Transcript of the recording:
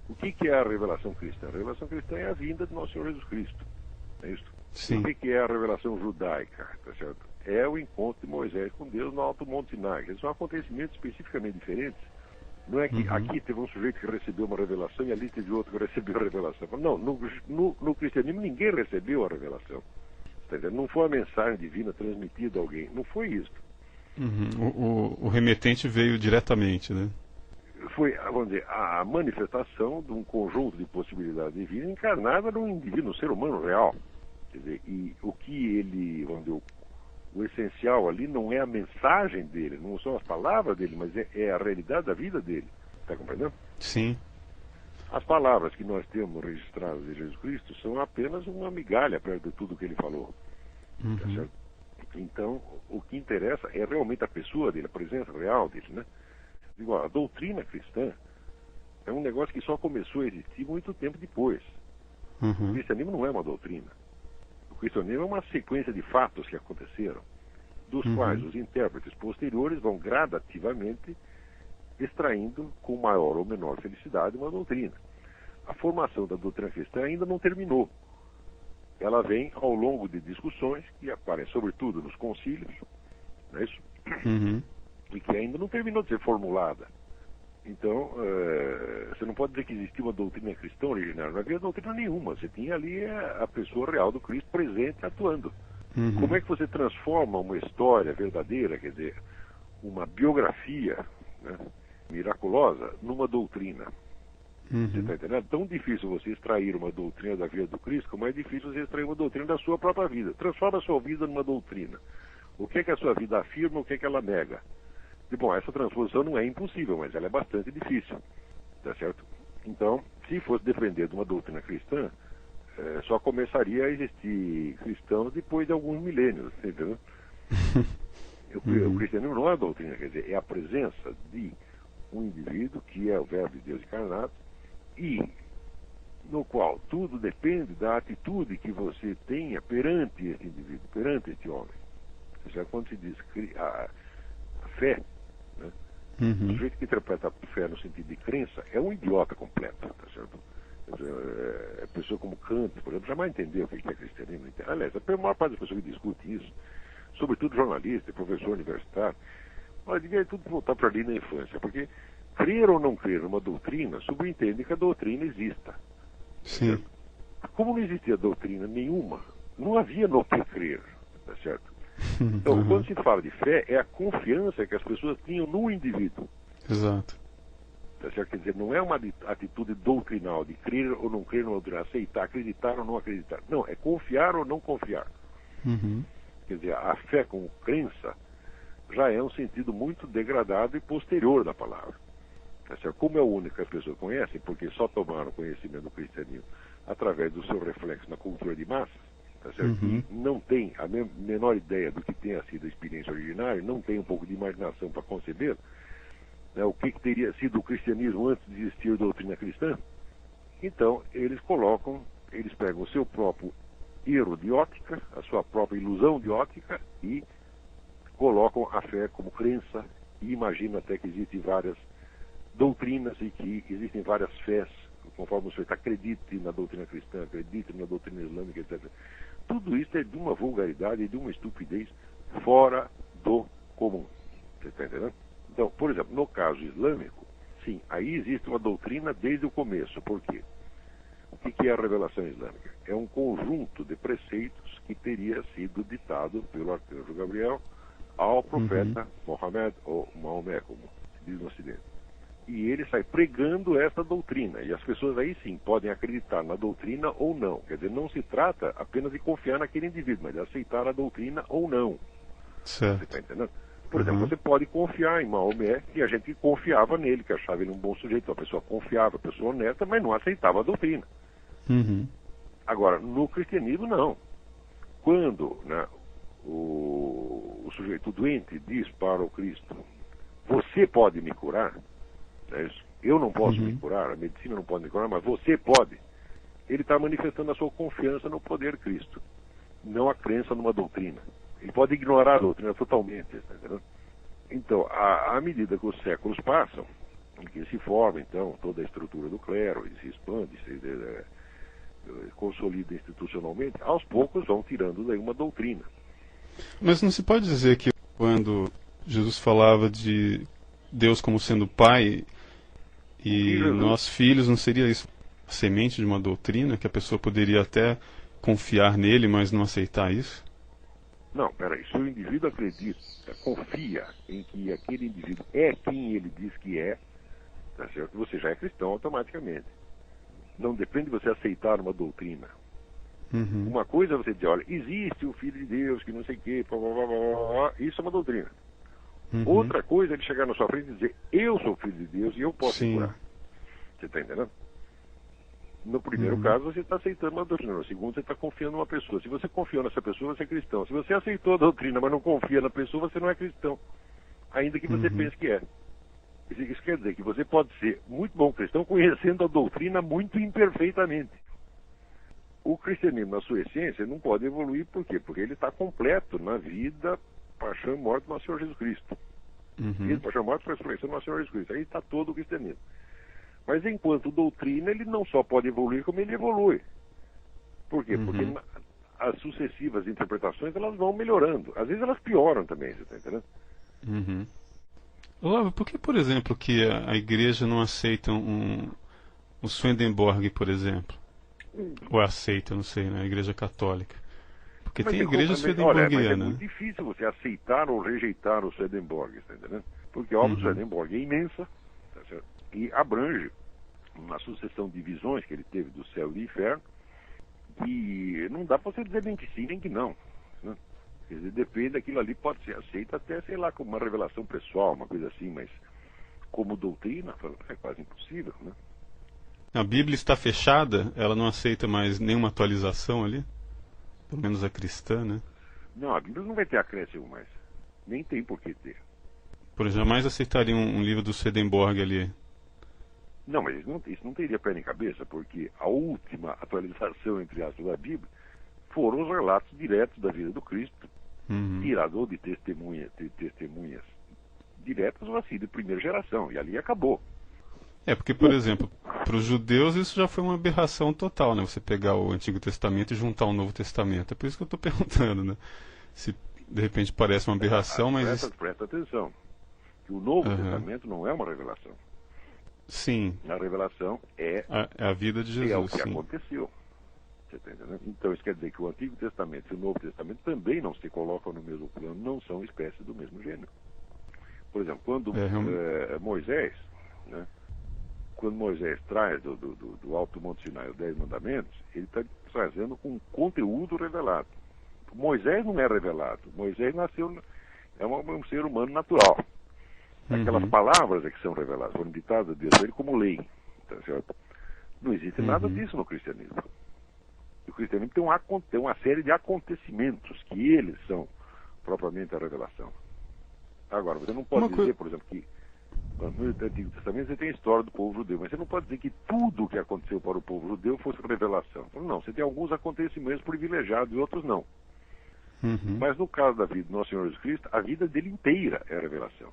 O que é a revelação cristã? A revelação cristã é a vinda do nosso Senhor Jesus Cristo. É isso? Sim. O que é a revelação judaica? Tá certo? É o encontro de Moisés com Deus no Alto Monte Sinai. Eles são acontecimentos especificamente diferentes. Não é que aqui teve um sujeito que recebeu uma revelação e ali teve outro que recebeu a revelação. Não, no cristianismo ninguém recebeu a revelação. Tá entendendo? Não foi a mensagem divina transmitida a alguém. Não foi isso. O remetente veio diretamente, né? Foi, vamos dizer, a manifestação de um conjunto de possibilidades divinas encarnada num indivíduo, num ser humano real. Quer dizer, e o que ele, vamos dizer, o essencial ali não é a mensagem dele, não são as palavras dele, mas é a realidade da vida dele. Está compreendendo? Sim. As palavras que nós temos registradas de Jesus Cristo são apenas uma migalha perto de tudo que ele falou. Tá certo? Então, o que interessa é realmente a pessoa dele, a presença real dele, né? Igual, a doutrina cristã é um negócio que só começou a existir muito tempo depois. O cristianismo não é uma doutrina. O cristianismo é uma sequência de fatos que aconteceram, dos quais os intérpretes posteriores vão gradativamente extraindo com maior ou menor felicidade uma doutrina. A formação da doutrina cristã ainda não terminou. Ela vem ao longo de discussões que aparecem sobretudo nos concílios, não é isso? E que ainda não terminou de ser formulada. Então, você não pode dizer que existia uma doutrina cristã originária. Não havia doutrina nenhuma. Você tinha ali a pessoa real do Cristo presente, atuando. Como é que você transforma uma história verdadeira, quer dizer, uma biografia, né, miraculosa, numa doutrina? Você está entendendo? É tão difícil você extrair uma doutrina da vida do Cristo, como é difícil você extrair uma doutrina da sua própria vida. Transforma a sua vida numa doutrina. O que é que a sua vida afirma, o que é que ela nega? E, bom, essa transposição não é impossível, mas ela é bastante difícil, tá certo? Então, se fosse defender de uma doutrina cristã, só começaria a existir cristãos depois de alguns milênios, entendeu? O cristianismo não é a doutrina, quer dizer, é a presença de um indivíduo que é o Verbo de Deus encarnado e no qual tudo depende da atitude que você tenha perante esse indivíduo, perante este homem. Ou seja, quando se diz a fé, né? O sujeito que interpreta a fé no sentido de crença é um idiota completo, tá certo? A pessoa como Kant, por exemplo, jamais entendeu o que é cristianismo. Aliás, a maior parte das pessoas que discute isso, sobretudo jornalista, professor universitário, mas devia tudo voltar para ali na infância, porque crer ou não crer numa doutrina subentende que a doutrina exista. Sim. Como não existia doutrina nenhuma, não havia no que crer, tá certo? Então, quando se fala de fé, é a confiança que as pessoas tinham no indivíduo. Exato. Tá certo? Quer dizer, não é uma atitude doutrinal de crer ou não crer numa doutrina, aceitar, acreditar ou não acreditar. Não, é confiar ou não confiar. Quer dizer, a fé como crença já é um sentido muito degradado e posterior da palavra. Tá certo? Como é o único que as pessoas conhecem, porque só tomaram conhecimento do cristianismo através do seu reflexo na cultura de massas, tá certo? E não tem a menor ideia do que tenha sido a experiência originária, não tem um pouco de imaginação para conceber, né, o que teria sido o cristianismo antes de existir a doutrina cristã. Então, eles pegam o seu próprio erro de ótica, a sua própria ilusão de ótica e colocam a fé como crença e imaginam até que existem várias doutrinas e que existem várias fés, conforme o sujeito acredite na doutrina cristã, acredite na doutrina islâmica, etc. Tudo isso é de uma vulgaridade e de uma estupidez fora do comum. Você está entendendo? Então, por exemplo, no caso islâmico, sim, aí existe uma doutrina desde o começo. Por quê? O que é a revelação islâmica? É um conjunto de preceitos que teria sido ditado pelo arcanjo Gabriel ao profeta Mohammed, ou Maomé, como se diz no Ocidente. E ele sai pregando essa doutrina. E as pessoas aí sim podem acreditar na doutrina ou não. Quer dizer, não se trata apenas de confiar naquele indivíduo, mas de aceitar a doutrina ou não. Certo. Você está entendendo? Por exemplo, você pode confiar em Maomé, que a gente confiava nele, que achava ele um bom sujeito, uma pessoa confiável, uma pessoa honesta, mas não aceitava a doutrina. Agora, no cristianismo, não. Quando, né, o sujeito doente diz para o Cristo: você pode me curar? É isso? Eu não posso me curar, a medicina não pode me curar, mas você pode. Ele está manifestando a sua confiança no poder de Cristo, não a crença numa doutrina. Ele pode ignorar a doutrina totalmente, tá entendendo? Então, à medida que os séculos passam, em que se forma, então, toda a estrutura do clero, e se expande, consolida institucionalmente, aos poucos vão tirando daí uma doutrina. Mas não se pode dizer que quando Jesus falava de Deus como sendo Pai e nós filhos, não seria isso a semente de uma doutrina que a pessoa poderia até confiar nele, mas não aceitar isso? Não, peraí, se o indivíduo acredita, confia em que aquele indivíduo é quem ele diz que é, tá certo? Você já é cristão automaticamente. Não depende de você aceitar uma doutrina. Uhum. Uma coisa é você dizer, olha, existe o Filho de Deus, que não sei o quê, blá, blá, blá, blá, blá, isso é uma doutrina. Uhum. Outra coisa é ele chegar na sua frente e dizer, eu sou Filho de Deus e eu posso curar. Você está entendendo? No primeiro caso, você está aceitando uma doutrina. No segundo, você está confiando numa pessoa. Se você confiou nessa pessoa, você é cristão. Se você aceitou a doutrina, mas não confia na pessoa, você não é cristão. Ainda que você pense que é. Isso quer dizer que você pode ser muito bom cristão conhecendo a doutrina muito imperfeitamente. O cristianismo, na sua essência, não pode evoluir. Por quê? Porque ele está completo na vida, paixão e morte do nosso Senhor Jesus Cristo. Vida, paixão e morte, ressurreição do nosso Senhor Jesus Cristo. Aí está todo o cristianismo. Mas enquanto doutrina, ele não só pode evoluir, como ele evolui. Por quê? Porque as sucessivas interpretações, elas vão melhorando. Às vezes elas pioram também, você está entendendo? Olavo, por que, por exemplo, que a igreja não aceita o Swedenborg, por exemplo? Ou aceita, não sei, na igreja católica? Porque mas tem igreja swedenborgiana. Olha, mas é muito difícil você aceitar ou rejeitar o Swedenborg, está entendendo? Porque a obra do Swedenborg é imensa, tá certo? E abrange uma sucessão de visões que ele teve do céu e do inferno, e não dá para você dizer nem que sim, nem que não. Né? Quer dizer, depende, daquilo ali pode ser aceito até, sei lá, como uma revelação pessoal, uma coisa assim, mas como doutrina, é quase impossível, né? A Bíblia está fechada, ela não aceita mais nenhuma atualização ali? Pelo menos a cristã, né? Não, a Bíblia não vai ter acréscimo mais. Nem tem por que ter. Por exemplo, jamais aceitaria um livro do Swedenborg ali. Não, mas isso não teria pé nem cabeça, porque a última atualização, entre aspas, da Bíblia foram os relatos diretos da vida do Cristo, tirados ou de testemunhas diretas ou assim, de primeira geração, e ali acabou. Porque, por exemplo, para os judeus isso já foi uma aberração total, né? Você pegar o Antigo Testamento e juntar o Novo Testamento. É por isso que eu estou perguntando, né? Se de repente parece uma aberração, mas... Presta atenção, que o Novo Testamento não é uma revelação. Sim. A revelação é a vida de Jesus. É o que aconteceu. Você tá entendendo? Então isso quer dizer que o Antigo Testamento e o Novo Testamento também não se colocam no mesmo plano, não são espécies do mesmo gênero. Por exemplo, quando Moisés, né, quando Moisés traz do Alto Monte Sinai os 10 mandamentos, ele está trazendo com conteúdo revelado. Moisés não é revelado. Moisés nasceu, é um ser humano natural. Aquelas palavras é que são reveladas, foram ditadas a Deus ele como lei. Tá certo? Não existe nada disso no cristianismo. O cristianismo tem uma série de acontecimentos que eles são propriamente a revelação. Agora, você não pode dizer, por exemplo, que no Antigo Testamento você tem a história do povo judeu, mas você não pode dizer que tudo o que aconteceu para o povo judeu fosse revelação. Não, você tem alguns acontecimentos privilegiados e outros não. Mas no caso da vida do nosso Senhor Jesus Cristo, a vida dele inteira é revelação.